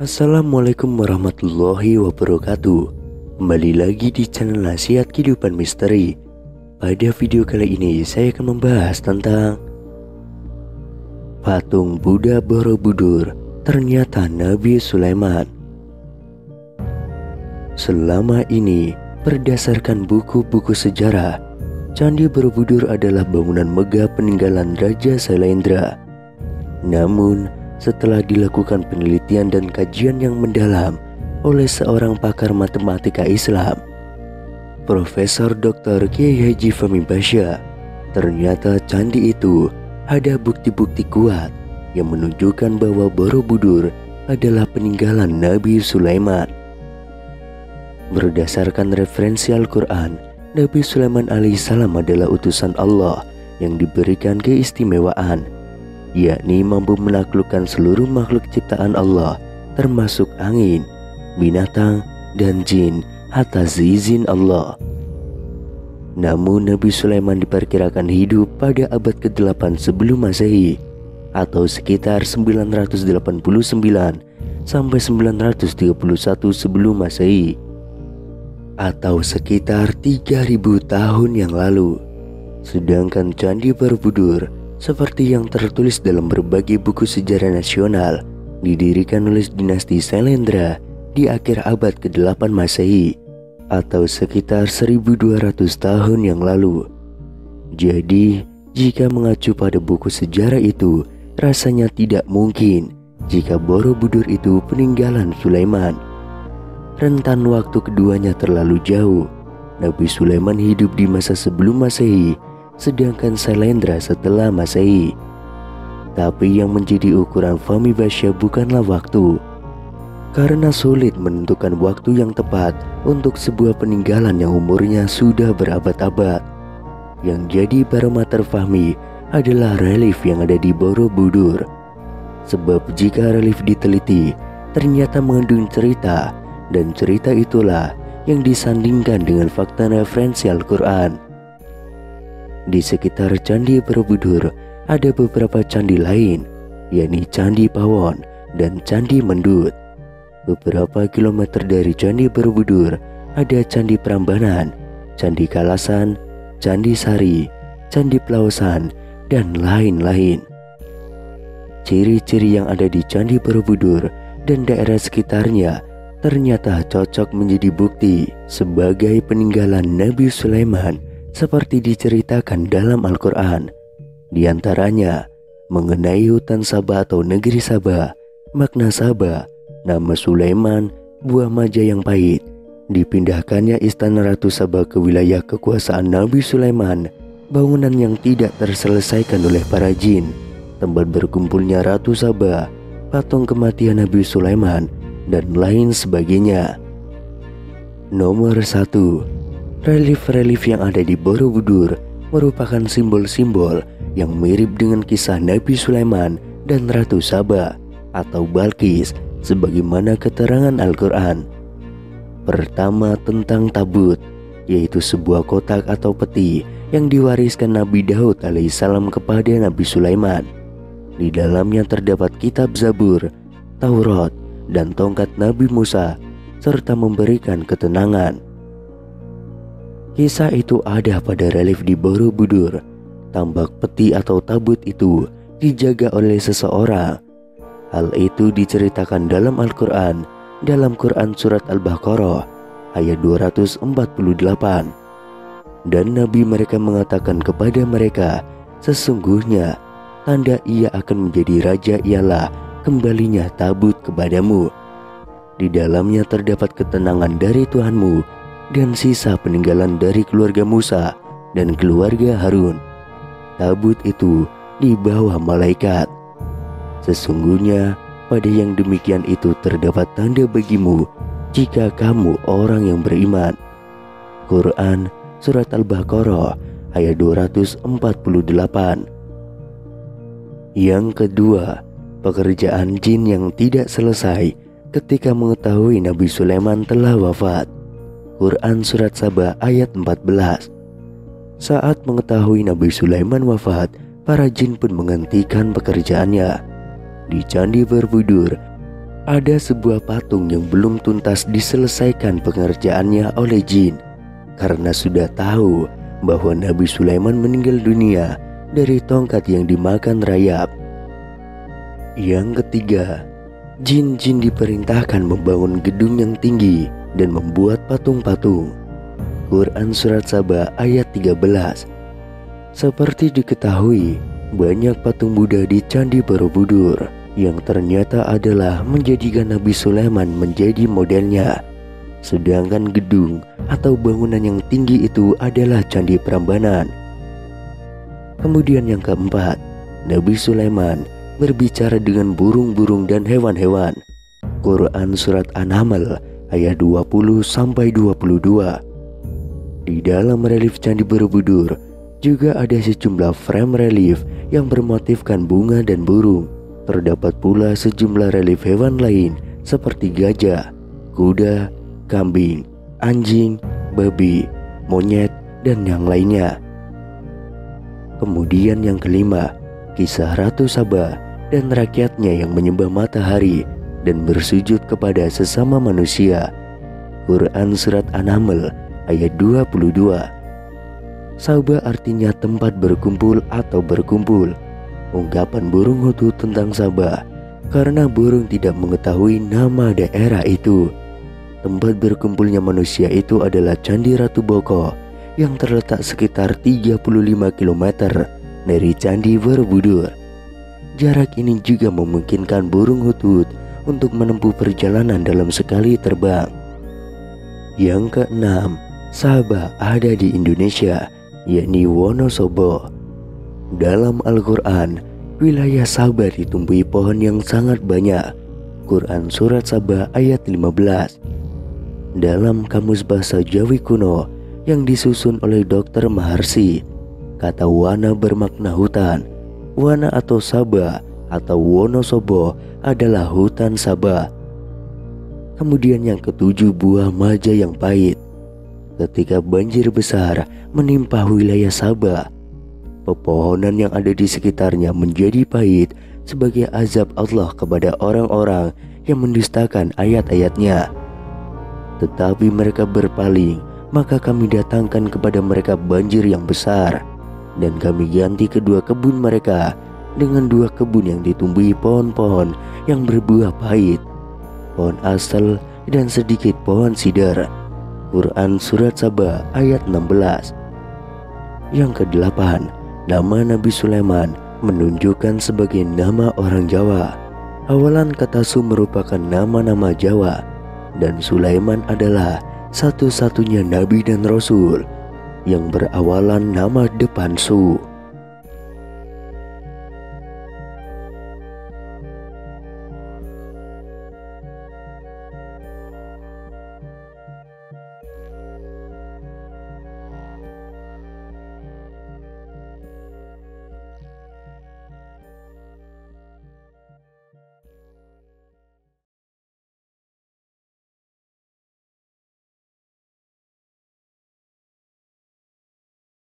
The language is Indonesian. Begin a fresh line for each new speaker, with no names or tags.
Assalamualaikum warahmatullahi wabarakatuh. Kembali lagi di channel Nasihat Kehidupan Misteri. Pada video kali ini saya akan membahas tentang patung Buddha Borobudur ternyata Nabi Sulaiman. Selama ini, berdasarkan buku-buku sejarah, Candi Borobudur adalah bangunan megah peninggalan Raja Sailendra. Namun, setelah dilakukan penelitian dan kajian yang mendalam oleh seorang pakar matematika Islam, Profesor Dr. Kiai Haji Fahmi Basya, ternyata candi itu ada bukti-bukti kuat yang menunjukkan bahwa Borobudur adalah peninggalan Nabi Sulaiman. Berdasarkan referensi Al-Quran, Nabi Sulaiman alaihissalam adalah utusan Allah yang diberikan keistimewaan, yakni mampu menaklukkan seluruh makhluk ciptaan Allah termasuk angin, binatang, dan jin atas izin Allah. Namun Nabi Sulaiman diperkirakan hidup pada abad ke-8 sebelum Masehi atau sekitar 989 sampai 931 sebelum Masehi atau sekitar 3000 tahun yang lalu. Sedangkan Candi Borobudur seperti yang tertulis dalam berbagai buku sejarah nasional, didirikan oleh dinasti Sailendra di akhir abad ke-8 Masehi atau sekitar 1200 tahun yang lalu. Jadi, jika mengacu pada buku sejarah itu, rasanya tidak mungkin jika Borobudur itu peninggalan Sulaiman. Rentan waktu keduanya terlalu jauh. Nabi Sulaiman hidup di masa sebelum Masehi, sedangkan Sailendra setelah Masehi. Tapi yang menjadi ukuran Fahmi Basya bukanlah waktu, karena sulit menentukan waktu yang tepat untuk sebuah peninggalan yang umurnya sudah berabad-abad. Yang jadi barometer Fahmi adalah relief yang ada di Borobudur. Sebab jika relief diteliti, ternyata mengandung cerita, dan cerita itulah yang disandingkan dengan fakta referensi Al-Quran. Di sekitar Candi Borobudur ada beberapa candi lain, yakni Candi Pawon dan Candi Mendut. Beberapa kilometer dari Candi Borobudur ada Candi Prambanan, Candi Kalasan, Candi Sari, Candi Pelausan, dan lain-lain. Ciri-ciri yang ada di Candi Borobudur dan daerah sekitarnya ternyata cocok menjadi bukti sebagai peninggalan Nabi Sulaiman seperti diceritakan dalam Al-Quran. Di antaranya mengenai hutan Sabah atau negeri Sabah, makna Sabah, nama Sulaiman, buah maja yang pahit. Dipindahkannya istana Ratu Sabah ke wilayah kekuasaan Nabi Sulaiman, bangunan yang tidak terselesaikan oleh para jin, tempat berkumpulnya Ratu Sabah, patung kematian Nabi Sulaiman, dan lain sebagainya. Nomor 1. Relief-relief yang ada di Borobudur merupakan simbol-simbol yang mirip dengan kisah Nabi Sulaiman dan Ratu Sabah atau Balqis sebagaimana keterangan Al-Quran. Pertama, tentang tabut, yaitu sebuah kotak atau peti yang diwariskan Nabi Daud alaihissalam kepada Nabi Sulaiman. Di dalamnya terdapat kitab Zabur, Taurat, dan tongkat Nabi Musa, serta memberikan ketenangan. Kisah itu ada pada relief di Borobudur. Tambak peti atau tabut itu dijaga oleh seseorang. Hal itu diceritakan dalam Al-Quran, dalam Quran Surat Al-Baqarah ayat 248. Dan Nabi mereka mengatakan kepada mereka, sesungguhnya tanda ia akan menjadi raja ialah kembalinya tabut kepadamu. Di dalamnya terdapat ketenangan dari Tuhanmu dan sisa peninggalan dari keluarga Musa dan keluarga Harun. Tabut itu dibawa malaikat. Sesungguhnya pada yang demikian itu terdapat tanda bagimu jika kamu orang yang beriman. Quran Surat Al-Baqarah ayat 248. Yang kedua, pekerjaan jin yang tidak selesai ketika mengetahui Nabi Sulaiman telah wafat. Quran Surat Sabah ayat 14. Saat mengetahui Nabi Sulaiman wafat, para jin pun menghentikan pekerjaannya. Di Candi Borobudur Ada sebuah patung yang belum tuntas diselesaikan pengerjaannya oleh jin, karena sudah tahu bahwa Nabi Sulaiman meninggal dunia dari tongkat yang dimakan rayap. Yang ketiga, jin-jin diperintahkan membangun gedung yang tinggi dan membuat patung-patung. Quran Surat Saba ayat 13. Seperti diketahui, banyak patung Buddha di Candi Borobudur yang ternyata adalah menjadikan Nabi Sulaiman menjadi modelnya. Sedangkan gedung atau bangunan yang tinggi itu adalah Candi Prambanan. Kemudian yang keempat, Nabi Sulaiman berbicara dengan burung-burung dan hewan-hewan. Quran Surat An-Naml ayat 20-22. Di dalam relief Candi Borobudur juga ada sejumlah frame relief yang bermotifkan bunga dan burung. Terdapat pula sejumlah relief hewan lain seperti gajah, kuda, kambing, anjing, babi, monyet, dan yang lainnya. Kemudian yang kelima, kisah Ratu Saba dan rakyatnya yang menyembah matahari dan bersujud kepada sesama manusia. Quran Surat An-Naml ayat 22. Saba artinya tempat berkumpul atau berkumpul. Ungkapan burung hutut tentang Saba karena burung tidak mengetahui nama daerah itu. Tempat berkumpulnya manusia itu adalah Candi Ratu Boko yang terletak sekitar 35 km dari Candi Borobudur. Jarak ini juga memungkinkan burung hutut untuk menempuh perjalanan dalam sekali terbang. Yang keenam, Saba ada di Indonesia, yakni Wonosobo. Dalam Al-Quran, wilayah Saba ditumbuhi pohon yang sangat banyak. Quran Surat Saba ayat 15. Dalam Kamus Bahasa Jawi Kuno yang disusun oleh Dr. Maharsi, kata wana bermakna hutan. Wana atau Saba atau Wonosobo adalah hutan Saba. Kemudian yang ketujuh, buah maja yang pahit. Ketika banjir besar menimpa wilayah Saba, pepohonan yang ada di sekitarnya menjadi pahit sebagai azab Allah kepada orang-orang yang mendustakan ayat-ayatnya. Tetapi mereka berpaling, maka kami datangkan kepada mereka banjir yang besar, dan kami ganti kedua kebun mereka dengan dua kebun yang ditumbuhi pohon-pohon yang berbuah pahit, pohon asal dan sedikit pohon sidar. Quran Surat Saba ayat 16. Yang kedelapan, nama Nabi Sulaiman menunjukkan sebagai nama orang Jawa. Awalan kata Su merupakan nama-nama Jawa, dan Sulaiman adalah satu-satunya nabi dan rasul yang berawalan nama depan Su.